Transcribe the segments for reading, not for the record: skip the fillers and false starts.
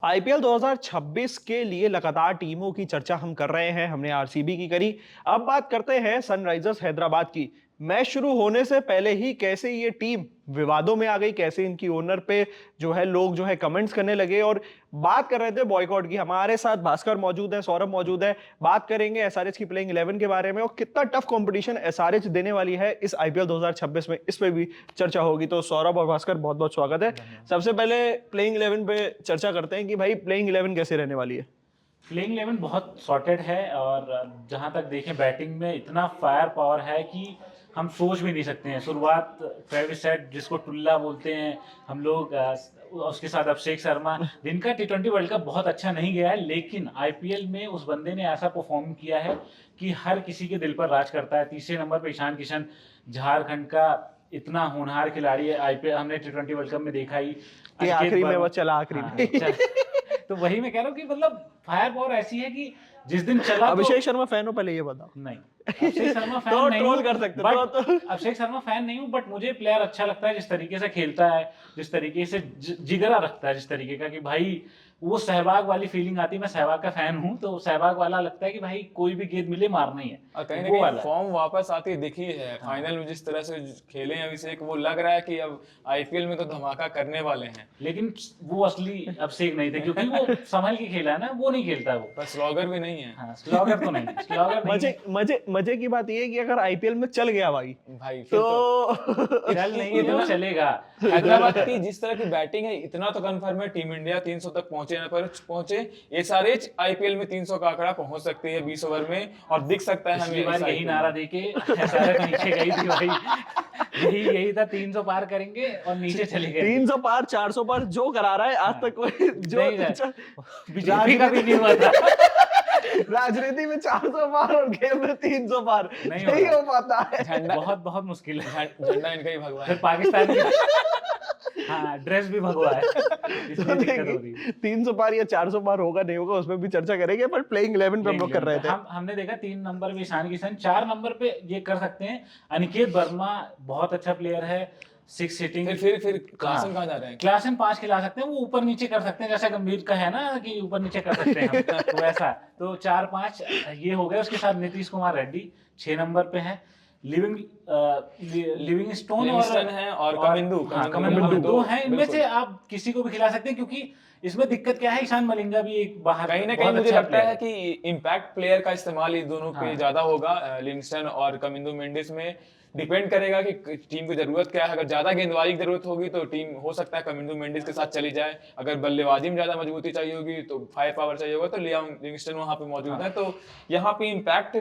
IPL 2026 के लिए लगातार टीमों की चर्चा हम कर रहे हैं। हमने आरसीबी की करी। अब बात करते हैं सनराइजर्स हैदराबाद की। मैच शुरू होने से पहले ही कैसे ये टीम विवादों में आ गई, कैसे इनकी ओनर पे जो है लोग जो है कमेंट्स करने लगे और बात कर रहे थे बॉयकॉट की। हमारे साथ भास्कर मौजूद है, सौरभ मौजूद है। बात करेंगे एसआरएच की प्लेइंग 11 के बारे में और कितना टफ कंपटीशन एसआरएच देने वाली है इस आईपीएल 2026 में, इस पे भी चर्चा होगी। तो सौरभ और भास्कर, बहुत बहुत स्वागत है। सबसे पहले प्लेइंग 11 पे चर्चा करते हैं कि भाई प्लेइंग 11 कैसे रहने वाली है। प्लेइंग 11 बहुत सॉर्टेड है और जहां तक देखें बैटिंग में इतना फायर पावर है कि हम सोच भी नहीं सकते हैं। शुरुआत ट्रेविस हेड जिसको टुल्ला बोलते हैं हम लोग, उसके साथ अभिषेक शर्मा जिनका टी20 वर्ल्ड कप बहुत अच्छा नहीं गया है, लेकिन आईपीएल में उस बंदे ने ऐसा परफॉर्म किया है कि हर किसी के दिल पर राज करता है। तीसरे नंबर पे ईशान किशन, झारखंड का इतना होनहार खिलाड़ी है। आईपीएल हमने टी20 वर्ल्ड कप में देखा ही। कि अनिकेत आखिरी में वो वर्मा, चला आखिरी हाँ में। तो वही मैं कह रहा हूँ कि मतलब फायर पावर ऐसी है कि जिस दिन चला तो अभिषेक शर्मा फैन हो, पहले ये बताओ। नहीं। अभिषेक शर्मा फैन तो नहीं ट्रोल हूँ, कर सकते बट तो। अभिषेक शर्मा फैन नहीं हूँ, बट मुझे प्लेयर अच्छा लगता है जिस तरीके से खेलता है, जिस तरीके से जिगरा रखता है, जिस तरीके का कि भाई वो सहवाग वाली फीलिंग आती है। मैं सहवाग का फैन हूँ, तो सहवाग वाला लगता है कि भाई कोई भी गेंद मिले मारना ही है। और कहीं ना वो कहीं वाला फॉर्म वापस आती दिखी है। हाँ। फाइनल में जिस तरह से खेले हैं अभिषेक, वो लग रहा है कि अब आईपीएल में तो धमाका करने वाले हैं। लेकिन वो असली अभिषेक नहीं थे, क्योंकि वो संभल के खेला है ना, वो नहीं खेलता वो। पर स्लॉगर भी नहीं है। हाँ, स्लॉगर तो नहीं है, स्लॉगर नहीं मजे है। मजे मजे की बात ये है कि अगर आईपीएल में चल गया भाई भाई फिर तो चल नहीं तो चलेगा। हैदराबाद की जिस तरह की बैटिंग है, इतना तो कंफर्म है टीम इंडिया 300 तक पहुंचे ना पहुंचे। एसआरएच आईपीएल में 300 का आंकड़ा पहुंच सकती है 20 ओवर में, और दिख सकता है पिछली हमें बार इस यही IPL नारा में। देके एसआरएच नीचे गई थी भाई। यही था, 300 पार करेंगे और नीचे चले गए थे। 300 पार 400 पार जो करा रहा है आज हाँ, तक कोई नहीं बीजेपी का भी नहीं हुआ था। राजनीति में 400 पार और खेल में 300 पार नहीं नहीं होगा, हो पाता है। झंडा बहुत बहुत मुश्किल है। झंडा इनका ही भगवा फिर है। पाकिस्तान की हाँ ड्रेस भी भगवा है, तो इसलिए दिक्कत हो रही है। 300 पार या 400 पार होगा नहीं होगा उसमें भी चर्चा करेंगे, पर प्लेइंग 11 पे हम प्लेइंग लोग कर 11 पे रहे थे। हमने देखा 3 नंबर पे ईशान किशन, 4 नंबर पे ये कर सकते हैं अनिकेत वर्मा, बहुत अच्छा प्लेयर है। 6 हिटिंग। फिर क्लासन कहाँ जा रहे हैं? क्लासन 5 खिला सकते हैं, वो ऊपर नीचे कर सकते हैं, जैसा गंभीर का है ना कि ऊपर नीचे कर सकते हैं हम, तो वैसा। तो 4-5 ये हो गया। उसके साथ नीतीश कुमार रेड्डी 6 नंबर पे है। लिविंग लिविंगस्टोन लिविंगस्टन है और कमिंदू हाँ, कमिंदू कमिंदू दो हैं। इनमें बिल्कुल। से आप किसी को भी खिला सकते हैं, क्योंकि इसमें दिक्कत क्या है, ईशान मलिंगा भी एक बाहर कहीं ना कहीं बहुत मुझे अच्छा लगता प्लेयर है कि इम्पैक्ट प्लेयर का इस्तेमाल इन दोनों पे हाँ। ज्यादा होगा। लिविंगस्टन और कमिंदू मेंडिस में डिपेंड करेगा कि टीम की जरूरत क्या है। अगर ज्यादा गेंदबाजी की जरूरत होगी तो टीम हो सकता है कमिंदू मेंडिस के साथ चली जाए। अगर बल्लेबाजी में ज्यादा मजबूती चाहिए होगी तो फायर पावर चाहिए होगा तो लिविंगस्टन वहां पे मौजूद है। तो यहाँ पे इम्पैक्ट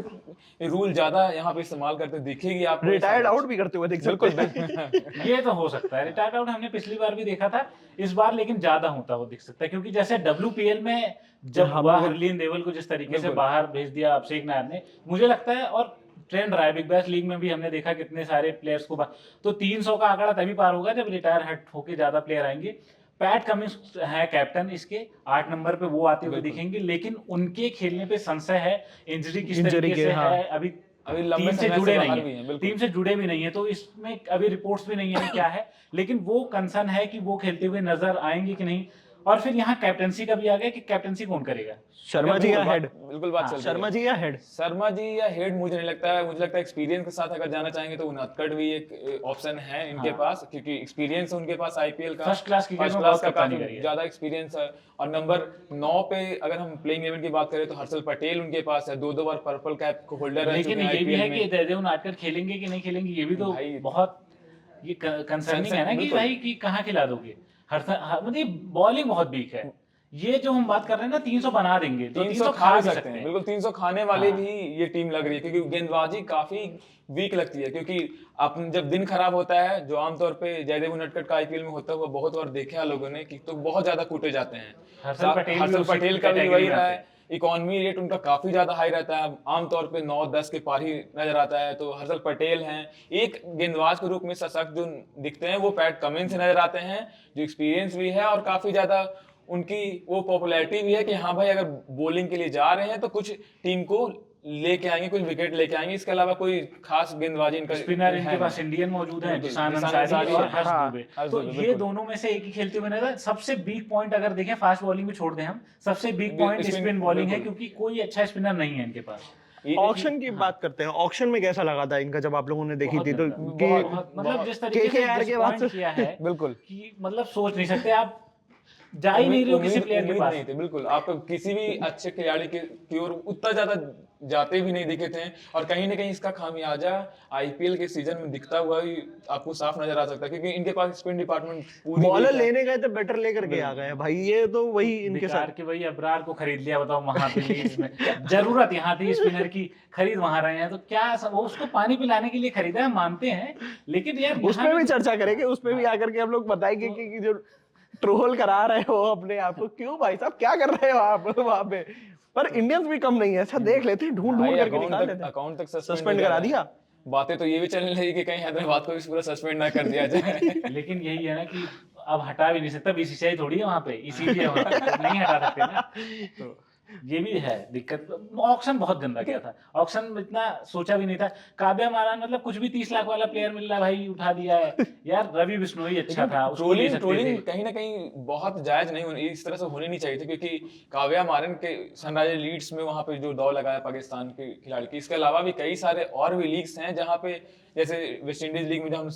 रूल ज्यादा यहाँ पे इस्तेमाल करते दिखेगी आपको। रिटायर्ड आउट भी करते हुए दिख सकते बिल्कुल। ये तो हो सकता है। रिटायर्ड आउट हमने पिछली बार भी देखा था, इस बार लेकिन ज्यादा होता वो दिख सकता है, क्योंकि जैसे डब्ल्यूपीएल में जब हम हुआ लोग हरलीन देवल को जिस तरीके से बिल्कुल। बाहर भेज दिया अभिषेक नायर ने, मुझे लगता है, और ट्रेंड रहा है बिग बैश लीग में भी, हमने देखा कितने सारे प्लेयर्स को तो 300 का आंकड़ा तभी पार होगा जब रिटायर हट होके ज्यादा प्लेयर आएंगे। पैट कमिंस है कैप्टन इसके, 8 नंबर पे वो आते हुए दिखेंगे, लेकिन उनके खेलने पे संशय है। इंजरी किस Injury तरीके के, से हाँ। है, अभी अभी लंबे टीम से समय जुड़े बाहर नहीं भी है, हैं, बिल्कुल। टीम से जुड़े भी नहीं है, तो इसमें अभी रिपोर्ट्स भी नहीं है कि क्या है। लेकिन वो कंसर्न है कि वो खेलते हुए नजर आएंगे कि नहीं। और फिर यहाँ कैप्टनसी का भी आ गया कि कैप्टनसी कौन करेगा। शर्मा जी या हेड? बिल्कुल बात हाँ, चल रही शर्मा है। जी या हेड? शर्मा जी या हेड मुझे नहीं लगता है। मुझे लगता है एक्सपीरियंस के साथ अगर जाना चाहेंगे तो उनअक्कड़ भी एक ऑप्शन है इनके पास, क्योंकि एक्सपीरियंस है उनके पास आईपीएल का। फर्स्ट क्लास क्रिकेट फर्स्ट में क्लास बहुत का कप्तानी काफी करी है। ज्यादा एक्सपीरियंस है। और नंबर 9 पे अगर हम प्लेइंग 11 की बात करें तो हर्षल पटेल उनके पास है, 2-2 बार पर्पल कैप होल्डर रह चुके लेकिन हैं ये भी है आईपीएल कि में। जयदेव नाटकर खेलेंगे कि नहीं खेलेंगे, ये भी तो भाई बहुत ये कंसर्निंग है ना कि बिल्कुल। भाई कि कहाँ खिला दोगे। मतलब बॉलिंग बहुत वीक है। ये जो हम बात कर रहे हैं ना, 300 बना देंगे तो 300 खा भी भी सकते हैं, बिल्कुल 300 खाने वाले हाँ। भी ये टीम लग रही है, क्योंकि गेंदबाजी काफी वीक लगती है। क्योंकि आप जब दिन खराब होता है, जो आमतौर पे जयदेव उनटकट का आईपीएल में होता है, वो बहुत बार देखा है लोगों ने कि तो बहुत ज्यादा कूटे जाते हैं। हर्षल पटेल का भी वही रहा है। इकोनॉमी रेट उनका काफी ज्यादा हाई रहता है, आमतौर पे 9-10 के पार ही नजर आता है। तो हर्षल पटेल हैं एक गेंदबाज के रूप में सशक्त जो दिखते हैं, वो पैट कमिंस से नजर आते हैं, जो एक्सपीरियंस भी है और काफी ज्यादा उनकी वो पॉपुलैरिटी भी है कि हाँ भाई, अगर बॉलिंग के लिए जा रहे हैं तो कुछ टीम को लेके आएंगे, कुछ विकेट लेके आएंगे। इसके अलावा कोई खास गेंदबाजी इनका स्पिनर है इनके नहीं। पास इंडियन मौजूद है, बिल्कुल, जिशान जिशान अंसारी अंसारी और है। हर्ष हाँ, दुबे। हर्ष तो दुबे, ये बिल्कुल। दोनों में से एक ही खेलते हुए नजर। सबसे वीक पॉइंट अगर देखें, फास्ट बॉलिंग में छोड़ दें हम, सबसे वीक पॉइंट स्पिन बॉलिंग है, क्योंकि कोई अच्छा स्पिनर नहीं है इनके पास। ऑक्शन की बात करते हैं, ऑक्शन में कैसा लगा था इनका जब आप लोगों ने देखी बहुत थी तो? गंदा, कि बहुत मतलब जिस तरीके से KKR के बाद डिसअपॉइंट किया है बिल्कुल कि मतलब सोच नहीं सकते आप, जा ही नहीं रहे हो किसी प्लेयर के उम्मीद पास। नहीं थी, बिल्कुल। आप किसी भी अच्छे खिलाड़ी की ओर उतना ज्यादा जाते भी नहीं दिखे थे, और कहीं ना कहीं इसका खामियाजा आईपीएल के सीजन में दिखता हुआ ही आपको साफ नजर आ सकता है, क्योंकि इनके पास स्पिन डिपार्टमेंट पूरी बॉलर weak है। लेने गए तो बेटर लेकर के आ गए भाई, ये तो वही इनके बेकार साथ। के वही अबरार को खरीद लिया, बताओ वहां पे लीड्स में जरूरत यहाँ थी स्पिनर की, खरीद वहां रहे हैं तो क्या वो उसको पानी पिलाने के लिए खरीदा है, मानते हैं, लेकिन यार उस पे भी चर्चा करेंगे, उस पे भी आकर के हम लोग बताएंगे कि जो ट्रोल करा रहे हो अपने आप को, क्यों भाई साहब क्या कर रहे हो आप वहां पे? पर इंडियंस भी कम नहीं है, अच्छा देख लेते हैं, ढूंढ भाई ढूंढ करके निकाल लेते हैं। अकाउंट तक सस्पेंड करा दिया। बातें तो ये भी चलने लगी कि कहीं हैदराबाद को भी पूरा सस्पेंड ना कर दिया जाए। लेकिन यही है ना कि अब हटा भी नहीं सकता, बीसीसीआई थोड़ी है वहां पे, इसीलिए वहां पे तो नहीं हटा सकते ना, तो ये भी है दिक्कत। ऑक्शन बहुत गंदा गया था, ऑक्शन में इतना सोचा भी नहीं था। काव्या मारान मतलब कुछ भी 30 लाख वाला प्लेयर मिल रहा है भाई, उठा दिया है यार। रवि बिश्नोई अच्छा था, उसको ले सकते थे। ट्रोलिंग कहीं ना कहीं बहुत जायज नहीं होनी, इस तरह से होनी नहीं चाहिए थी, क्योंकि काव्या मारन के सनराइजर लीड्स में वहां पे जो दौड़ लगाया पाकिस्तान के खिलाड़ी की, इसके अलावा भी कई सारे और भी लीग्स हैं जहां पे, जैसे वेस्ट इंडीज लीग में जब हम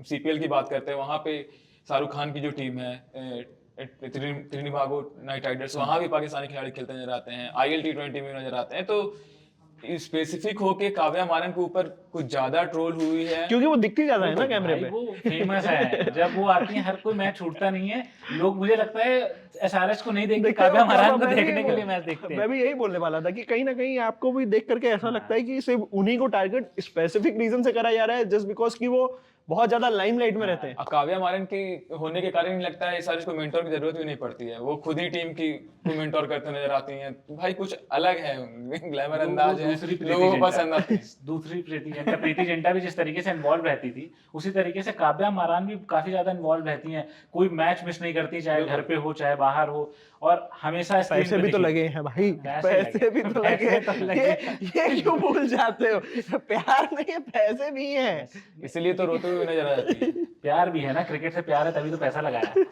सीपीएल की बात करते हैं, वहां पे शाहरुख खान की जो टीम है त्रिनिबागो नाइट राइडर्स, वहां भी पाकिस्तानी खिलाड़ी खेलते नजर आते हैं, आईएल T20 में नजर आते हैं। तो स्पेसिफिक होके काव्या मारन के ऊपर कुछ ज्यादा ट्रोल हुई है, क्योंकि वो दिखती ज्यादा है ना कैमरे भाई पे। वो फेमस है, जब वो आती है हर कोई मैच छूटता नहीं है। लोग, मुझे लगता है एसआरएच को नहीं देखते, काव्या मारन को देखने के लिए मैच देखते हैं। मैं भी यही बोलने वाला था कि कहीं ना कहीं आपको भी देख करके ऐसा लगता है कि सिर्फ उन्हीं को टारगेट स्पेसिफिक रीजन से करा जा रहा है, जस्ट बिकॉज कि वो बहुत ज्यादा लाइमलाइट में रहते हैं। काव्या मारन के होने के कारण नहीं लगता है एसआरएच को मेंटोर की जरूरत भी नहीं पड़ती है, वो खुद ही टीम की को मेंटोर करते नजर आती हैं। भाई कुछ अलग है, ग्लैमर अंदाज है, लोगों को पसंद आती है। दूसरी प्रीति जिंटा भी जिस तरीके से इन्वॉल्व रहती थी, उसी तरीके से काव्या मारान भी काफी ज्यादा इन्वॉल्व रहती हैं। कोई मैच मिस नहीं करती, चाहे घर पे हो चाहे बाहर हो, और हमेशा पैसे भी तो लगे हैं भाई, पैसे भी तो लगे हैं। ये क्यों भूल जाते हो? प्यार नहीं है, पैसे भी हैं, इसलिए तो रोते हुए नजर आ जाती है। प्यार भी है ना, क्रिकेट से प्यार है तभी तो पैसा लगाया,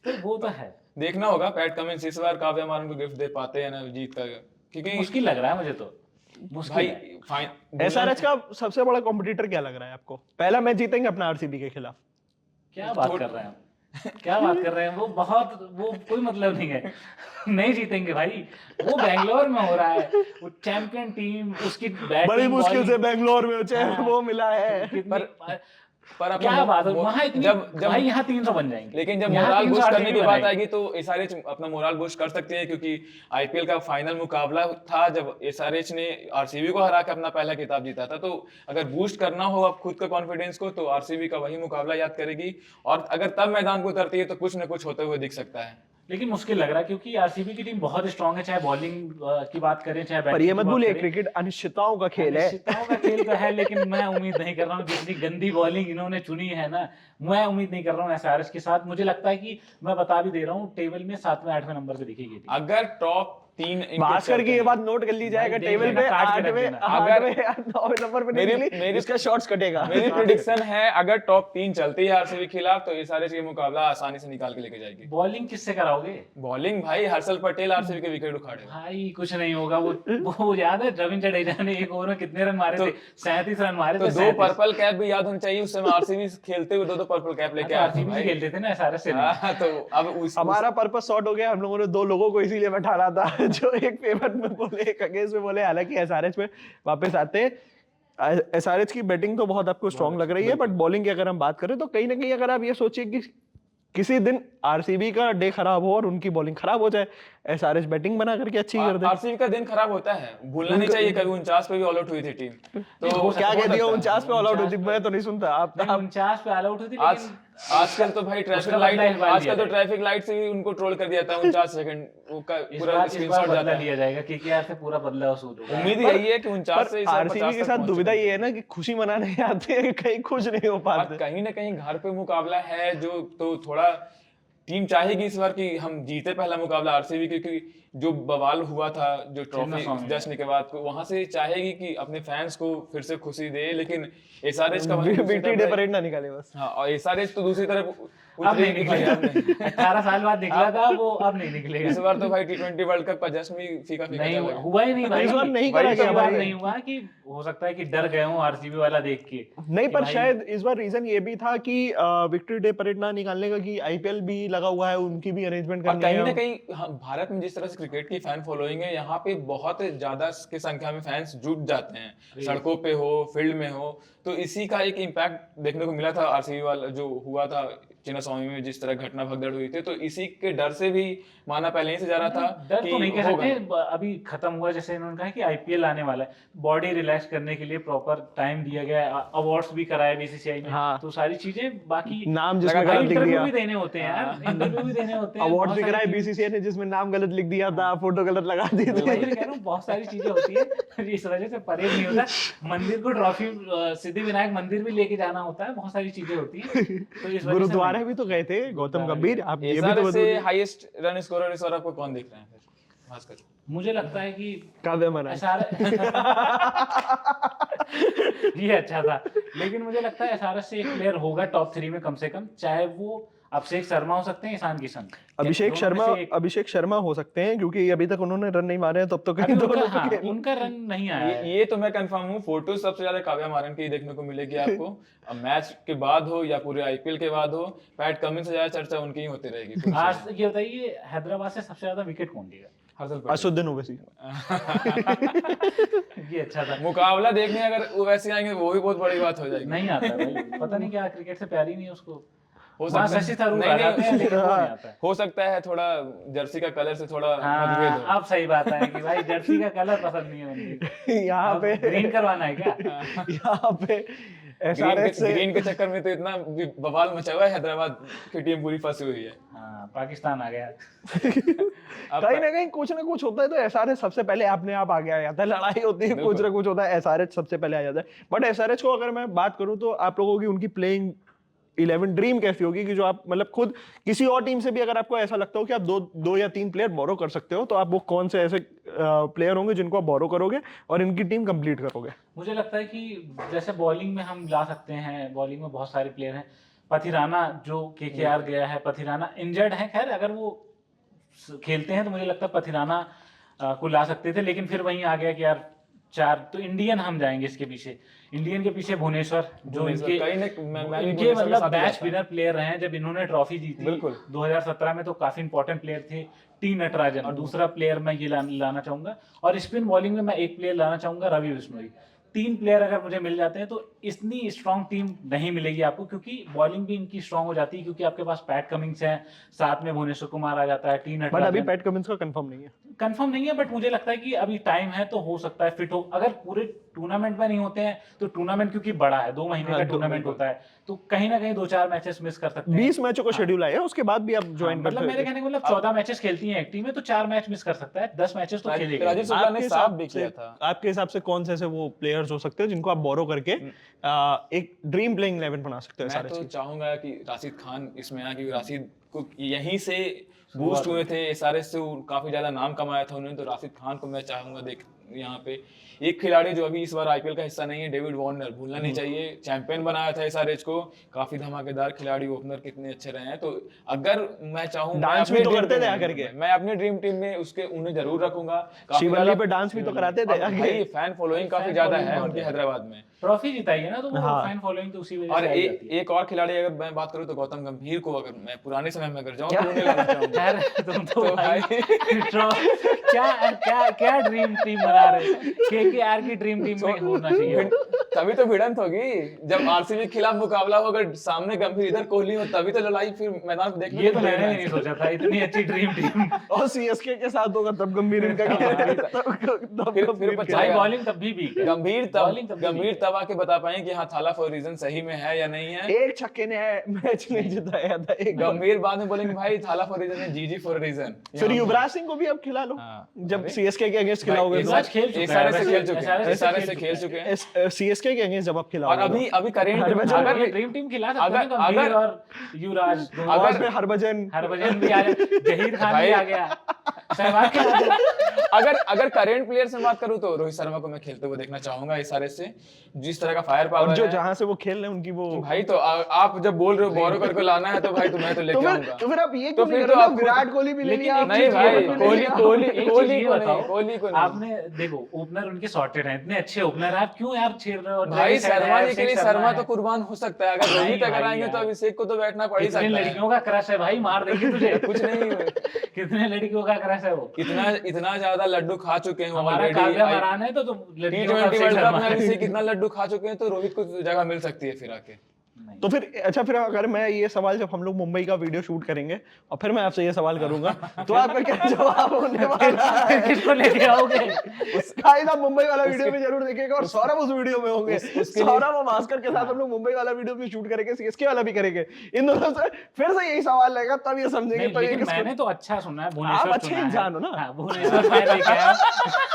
तो वो तो है। देखना होगा पैट कमिंस इस बार काव्या मारन को गिफ्ट दे पाते हैं ना जीत का, क्योंकि मुश्किल लग रहा है मुझे तो, भाई एसआरएच का सबसे बड़ा कॉम्पिटिटर क्या लग रहा है आपको? पहला मैच जीतेंगे अपना आरसीबी के खिलाफ। क्या बात कर रहे हैं क्या बात कर रहे हैं, वो कोई मतलब नहीं है। नहीं जीतेंगे भाई, वो बैंगलोर में हो रहा है, वो चैंपियन टीम, उसकी बैटिंग बड़ी मुश्किल से बैंगलोर में हाँ, वो मिला है। पर क्या बात है वहां इतनी, जब भाई यहाँ 300 बन जाएंगे, लेकिन जब यहाँ मोराल 300 बूस्ट करने RCB की बात बनाएगी। आएगी तो एसआरएच अपना मोराल बूस्ट कर सकते हैं, क्योंकि आईपीएल का फाइनल मुकाबला था जब एसआरएच ने आरसीबी को हरा के अपना पहला खिताब जीता था। तो अगर बूस्ट करना हो अब खुद का कॉन्फिडेंस को, तो आरसीबी का वही मुकाबला याद करेगी, और अगर तब मैदान को उतरती है तो कुछ न कुछ होते हुए दिख सकता है। लेकिन मुश्किल लग रहा है, क्योंकि आरसीबी की टीम बहुत स्ट्रांग है, चाहे बॉलिंग की बात करें चाहे पर बैटिंग ये की मत बात भूलिए, करें। क्रिकेट अनिश्चितताओं का खेल है। अनिश्चितताओं का खेल तो है, लेकिन मैं उम्मीद नहीं कर रहा हूँ, जितनी गंदी बॉलिंग इन्होंने चुनी है ना, मैं उम्मीद नहीं कर रहा हूँ एसआरएच के साथ। मुझे लगता है कि मैं बता भी दे रहा हूँ, टेबल में 7वें 8वें नंबर पे दिखेगी टीम। अगर टॉप 3 भास्कर की ये बात नोट कर ली जाएगा, भाई, टेबल देख पे लेना, काट के रख 8वें देना। 9वें नंबर पे मेरी- निकली, इसका शॉट्स कटेगा। मेरी प्रेडिक्शन है अगर टॉप 3 चलती है आरसीबी के खिलाफ तो एसआरएच ये मुकाबला आसानी से निकाल के लेके जाएगी। बॉलिंग किससे कराओगे बॉलिंग भाई हर्षल पटेल आरसीबी के विकेट उखाड़ेगा। भाई? कुछ नहीं होगा। वो याद है रविंद्र जडेजा ने एक ओवर में कितने रन मारे थे? 37 रन मारे तो थे। 2 पर्पल कैप भी याद होनी चाहिए, उस समय आरसीबी खेलते हुए 2 पर्पल कैप लेके आए थे आरसीबी से भाई। खेलते थे ना एसआरएच से नहीं। हाँ, तो अब उस हमारा पर्पस शॉर्ट हो गया, हम लोगों ने 2 लोगों को इसीलिए बैठाना था जो एक फेवर में बोले, एक अगेंस्ट में बोले। हालांकि एसआरएच में वापस आते हैं, एसआरएच की बैटिंग तो बहुत आपको स्ट्रांग लग रही है, बट बॉलिंग की अगर हम बात करें तो कहीं ना कहीं अगर आप ये सोचिए कि किसी दिन आरसीबी का डे खराब हो और उनकी बॉलिंग खराब हो जाए, एसआरएच बैटिंग बना करके अच्छी कर दे। आरसीबी का दिन खराब होता है, भूलना नहीं चाहिए। कभी 49 पे भी ऑल आउट हुई थी टीम, तो क्या कह दिया? 49 पे ऑल आउट 49 हुई थी, मैं तो नहीं सुनता। आप 49 पे ऑल आउट हुई थी, आज लेकिन आजकल तो भाई ट्रैफिक उसका लाइट, बदला इस बार आजकल लिया तो जाएगा। ट्रैफिक लाइट से भी उनको ट्रोल कर दिया था 49 सेकंड पूरा इस बार स्क्रीनशॉट बदला जाता है। लिया जाएगा, केकेआर से पूरा बदला वसूल होगा। उम्मीद यही है कि 49 से आरसीबी के साथ दुविधा ये है ना कि खुशी मनाने आते हैं, कहीं खुश नहीं हो पाते। कहीं ना कहीं घर पे मुकाबला है जो, तो थोड़ा टीम चाहेगी इस बार कि हम जीते पहला मुकाबला आरसीबी, क्योंकि जो बवाल हुआ था जो ट्रॉफी जश्न के बाद को, वहां से चाहेगी कि अपने फैंस को फिर से खुशी दे। लेकिन एसआरएच का बीटी डे परेड ना निकाले बस। हाँ, और एसआरएच तो दूसरी तरफ अब नहीं निकलेगा। 18 साल बाद निकला था वो, अब नहीं निकलेगा। इस बार तो भाई टी20 वर्ल्ड कप का जश्न भी फीका फीका नहीं चला गया। हुआ ही नहीं भाई, इस बार नहीं करा वही तो गया बात भाई। नहीं हुआ कि हो सकता है कि डर गए हों आरसीबी वाला देख के। नहीं, पर भाई- शायद इस बार रीजन ये भी था कि विक्ट्री डे परेड ना निकालने का कि आईपीएल भी लगा हुआ है, उनकी भी अरेंजमेंट और करनी कहीं ना है। कहीं भारत में जिस तरह से क्रिकेट की फैन फॉलोइंग है, यहाँ पे बहुत ज्यादा की संख्या में फैंस जुट जाते हैं, सड़कों पे हो, फील्ड में हो, तो इसी का एक इम्पैक्ट देखने को मिला था आरसीबी वाला जो हुआ था चिन्नास्वामी में, जिस तरह घटना भगदड़ हुई थी। तो इसी के डर से भी माना पहले ही से जा रहा था डर तो नहीं कह होगा। सकते, अभी खत्म हुआ, जैसे इन्होंने कहा कि आईपीएल आने वाला है, बॉडी रिलैक्स करने के लिए प्रॉपर टाइम दिया गया है, अवार्ड्स भी कराए बीसीसीआई में। हाँ। तो सारी चीजें बाकी नाम जिसमें भाई गलत लिख इंटरव्यू दिया, भी देने होते हैं यार, इंटरव्यू भी देने होते हैं। अवार्ड बहुत भी सारी कराए चीजें- बीसीसीआई ने जिसमें नाम गलत लिख दिया था, फोटो गलत लगा दी तो थी। वही मैं कह रहा हूँ, बहुत सारी चीजें होती है, इस वजह से परेड नहीं होता। मंदिर को ट्रॉफी सिद्धिविनायक मंदिर भी लेके जाना होता है, बहुत सारी चीजें होती है। तो इस वजह से गुरुद्वारे भी तो गए थे गौतम गंभीर, आप ये भी तो एसआरएच से बताइए। हाईएस्ट रन स्कोरर इस बार आपको कौन दिख रहा है फिर खासकर? मुझे लगता है कि काव्य मना ये अच्छा था, लेकिन मुझे लगता है एसआरएच से एक प्लेयर होगा टॉप 3 में कम से कम, चाहे वो अभिषेक शर्मा हो सकते हैं, ईशान किशन। अभिषेक शर्मा हो सकते हैं, क्योंकि अभी तक उन्होंने रन नहीं मारे हैं, तब तो कहीं अभी दोनों उनका, हाँ, उनका रन नहीं आया है। ये तो मैं कंफर्म हूँ। फोटो सबसे ज्यादा काव्या मारन की देखने को मिलेगी आपको। अब मैच के बाद हो या पूरे आईपीएल के बाद हो, पैट कमिंस से ज्यादा चर्चा उनकी ही होती रहेगी। आज ये बताइए, हैदराबाद से सबसे ज्यादा विकेट कौन लिया? हर्षल पटेल। असुद्दीन ओवैसी। ये अच्छा था। मुकाबला देखने अगर वैसे आएंगे वो भी बहुत बड़ी बात हो जाएगी। नहीं आता भाई, पता नहीं क्या क्रिकेट से प्यार ही नहीं है उसको। हो वहाँ सकता है- शशि थरूर नहीं, आ जाते हैं, लेकिन वो नहीं आता है। हो सकता है थोड़ा जर्सी का कलर से थोड़ा मतभेद हाँ, हो। अब सही बात है कि भाई जर्सी का कलर पसंद नहीं है उनकी। यहाँ पे ग्रीन करवाना है क्या? यहाँ पे एसआरएच से ग्रीन के चक्कर में तो इतना बवाल मचा हुआ है, हैदराबाद की टीम पूरी फंसी हुई है। हाँ, पाकिस्तान आ गया। कहीं ना कहीं कुछ ना कुछ होता है तो एसआरएच सबसे पहले अपने आप आगे आ जाता है। लड़ाई होती है, कुछ ना कुछ होता है, एसआरएच सबसे पहले आ जाता है। बट एसआरएच को अगर मैं बात करूं तो आप लोगों की उनकी प्लेइंग 11 ड्रीम कैसी होगी कि जो आप मतलब खुद किसी और टीम से भी अगर आपको ऐसा लगता हो कि आप दो या तीन प्लेयर बोरो कर सकते हो, तो आप वो कौन से ऐसे प्लेयर होंगे जिनको आप बोरो करोगे और इनकी टीम कंप्लीट करोगे? मुझे लगता है कि जैसे बॉलिंग में हम ला सकते हैं, बॉलिंग में बहुत सारे प्लेयर हैं। पथिराना जो केकेआर गया है, पथिराना इंजर्ड है, खैर अगर वो खेलते हैं तो मुझे लगता है पथिराना को ला सकते थे, लेकिन फिर वहीं आ गया कि यार 4 तो इंडियन हम जाएंगे इसके पीछे। इंडियन के पीछे भुवनेश्वर जो इनके मतलब मैच विनर प्लेयर रहे हैं जब इन्होंने ट्रॉफी जीती। बिल्कुल 2017 में तो काफी इंपॉर्टेंट प्लेयर थे। टी नटराजन और दूसरा प्लेयर मैं ये लाना चाहूंगा, और स्पिन बॉलिंग में मैं एक प्लेयर लाना चाहूंगा, रवि बिश्नोई। 3 प्लेयर अगर मुझे मिल जाते हैं तो इतनी स्ट्रांग टीम नहीं मिलेगी आपको, क्योंकि बॉलिंग भी इनकी स्ट्रांग हो जाती है, क्योंकि आपके पास पैट कमिंस है, साथ में भुवनेश्वर कुमार आ जाता है, टी बट अभी नटराजन पैट कमिंस का कंफर्म नहीं है। कंफर्म नहीं है, बट मुझे लगता है कि अभी टाइम है तो हो सकता है फिट हो। अगर पूरे टूर्नामेंट में नहीं होते हैं तो टूर्नामेंट क्योंकि बड़ा है, 2 महीने का टूर्नामेंट होता है, तो कहीं ना कहीं 2-4 मैचेस मिस कर सकते हैं। 20 मैचों का शेड्यूल आया है, उसके बाद भी आप ज्वाइन मतलब मेरे कहने का मतलब 14 मैचेस खेलती हैं एक टीम में, तो 4 मैच मिस कर सकता है, 10 मैचेस तो खेलेगा। राजीव शुक्ला ने साफ भी किया था। आपके हिसाब से कौन से ऐसे वो प्लेयर्स हो सकते हैं जिनको आप बोरो करके एक ड्रीम प्लेइंग 11 बना सकते हैं? मैं तो चाहूंगा कि राशिद खान इसमें आए, क्योंकि राशिद को यहीं से बूस्ट हुए थे, एसआरएच से काफी ज्यादा नाम कमाया था उन्होंने, तो राशिद खान को मैं चाहूंगा देख यहाँ पे। एक खिलाड़ी जो अभी इस बार आईपीएल का हिस्सा नहीं है, डेविड वार्नर, भूलना नहीं चाहिए, चैंपियन बनाया था एसआरएच को, काफी धमाकेदार खिलाड़ी, ओपनर कितने अच्छे रहे हैं। तो अगर मैं चाहूँ, डांस भी तो करते थे आकर के, मैं अपनी ड्रीम टीम में उन्हें जरूर रखूंगा। शिवल्ली पे डांस भी तो कराते थे। भाई फैन फॉलोइंग काफी ज्यादा है उनकी हैदराबाद में, ट्रॉफी जिताई है ना, तो वो फैन फॉलोइंग तो उसी वजह और से आई जाती है। एक और खिलाड़ी अगर मैं बात करूं तो गौतम गंभीर को, अगर मैं पुराने समय में अगर जाऊं तो उन्हें लाना चाहूंगा। यार तुम तो भाई क्या ड्रीम टीम बना रहे, केकेआर की ड्रीम टीम में होना चाहिए। तभी तो भिड़ंत होगी जब आरसीबी के खिलाफ मुकाबला हो, अगर सामने गंभीर इधर कोहली हो, तभी तो लड़ाई फिर मैदान में देखने ये तो मैंने भी नहीं सोचा था, इतनी अच्छी ड्रीम टीम। और सीएसके के साथ होगा तब गंभीर इनका फिर भाई बॉलिंग तब भी वीक है, गंभीर तब आके बता पाए कि हाँ थाला फॉर रीजन सही में है या नहीं है। एक छक्के ने मैच नहीं जिताया था, एक गंभीर बाद में बोलेंगे भाई थाला फॉर रीजन है, जीजी फॉर रीजन। फिर युवराज सिंह को भी अब खिला लो, जब सीएसके के अगेंस्ट खिलाओगे। युवराज खेल चुका है, SRH से खेल चुके हैं, SRH से SRH से खेल चुके हैं। सीएसके के अगेंस्ट जब आप खिला और अभी करेंट अगर अगर ड्रीम टीम खिला सकते हैं तो गंभीर और युवराज दोनों। अगर हरभजन भी आ गया, जहीर खान भी आ गया, सहवाग खिला दो। अगर करेंट प्लेयर से बात करूं तो रोहित शर्मा को मैं खेलते हुए देखना चाहूंगा SRH से, जिस तरह का फायर और पावर जो है। जहां से वो खेल रहे हैं उनकी वो भाई तो आप जब बोल रहे हो बोरोकर को लाना है तो भाई तो मैं तो लेके आऊंगा। तो फिर आप ये तो क्यों नहीं फिर कर तो रहे? आप विराट कोहली भी ले लेकिन लिया एक आपने, नहीं चीज भाई, ये बताओ, कोहली एक को चीज ये नहीं, कोहली को नहीं। आपने देखो ओपनर उनके सॉर्टेड हैं, इतने अच्छे ओपनर, आप क्यों यार छेड़ रहे हो? भाई शर्मा जी के लिए शर्मा है। तो कुर्बान हो सकता है, अगर रोहित अगर भाई आएंगे तो यार। अभिषेक को तो बैठना पड़ ही कितने सकता है। लड़कियों का क्रश है भाई, मार देंगे तुझे। कुछ नहीं, कितने लड़कियों का क्रश है वो। इतना ज्यादा लड्डू खा चुके हैं वो हमारा ऑलरेडी। काव्या मरान है तो तुम लड़कियों का T20 वर्ल्ड कप में अभिषेक अभिषेक कितना लड्डू खा चुके हैं, तो रोहित को जगह मिल सकती है फिर आके। तो फिर अच्छा, फिर अगर मैं ये सवाल जब हम लोग मुंबई का वीडियो शूट करेंगे और फिर मैं आपसे ये सवाल करूंगा तो आपका क्या जवाब होने वाला है? किसको लेके आओगे? गाइस आप मुंबई वाला वीडियो भी जरूर देखिएगा और सौरभ उस वीडियो में होंगे। सौरभ और भास्कर के साथ हम लोग मुंबई वाला वीडियो भी शूट करेंगे, सीएसके वाला भी करेंगे। इन दोनों से फिर से यही सवाल रहेगा, तब ये समझेंगे। नहीं, तो ये लेकिन किसको- मैंने तो अच्छा सुना है, आप भुवनेश्वर अच्छे सुना है। इंसान हो ना? हाँ, भुवनेश्वर मैं लेके आया हूं।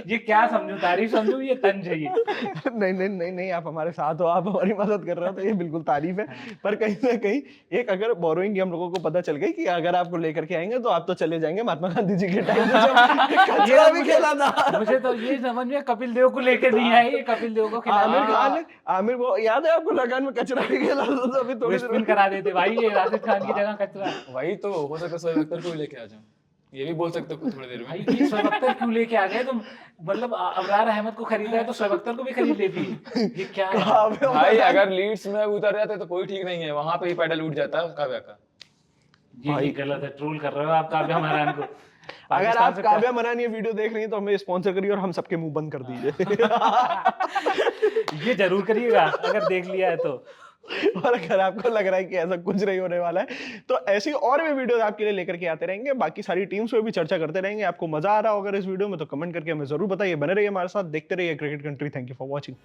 ये क्या समझो, तारीफ समझो, ये तंज है ये। नहीं, आप हमारे साथ हो, आप हमारी मदद कर रहे हो, तो ये बिल्कुल तारीफ है। पर कहीं ना कहीं एक अगर बोरोइंग की हम लोगों को पता चल गई कि अगर आपको लेकर के आएंगे तो आप तो चले जाएंगे महात्मा गांधी जी के टाइम पे जब कचरा भी खेला था। मुझे तो ये समझ में कपिल देव को लेके नहीं आए, ये कपिल देव को खिलाया। आमिर वो याद है आपको, लगान में कचरा भी खेला था, तो अभी थोड़ी स्पिन करा देते भाई, ये राशिद खान की जगह कचरा। वही तो हो सकता है शोएब अख्तर को भी लेके आ जाऊं, ये भी बोल सकते हो थोड़ी देर में। भाई ये शोएब अख्तर क्यों लेके आ गए तुम? मतलब अबरार अहमद को खरीदा है तो शोएब अख्तर को भी खरीद लेती। ये क्या है? भाई अगर लीड्स में उतर जाते तो कोई ठीक नहीं है, वहां पे ही पैडल उठ जाता है काव्या का। ये गलत है, ट्रोल कर रहे हो आप काव्या मरान को। अगर आप काव्या मरान ये वीडियो देख रही हैं तो हमें स्पॉन्सर करिए और हम सबके मुंह बंद कर दीजिए। ये जरूर करिएगा अगर देख लिया है तो। और अगर आपको लग रहा है कि ऐसा कुछ नहीं होने वाला है तो ऐसी और भी वीडियोस आपके लिए लेकर के आते रहेंगे, बाकी सारी टीम्स पे भी चर्चा करते रहेंगे। आपको मजा आ रहा होगा इस वीडियो में तो कमेंट करके हमें जरूर बताइए। बने रहिए हमारे साथ, देखते रहिए cricket country. Thank you for watching.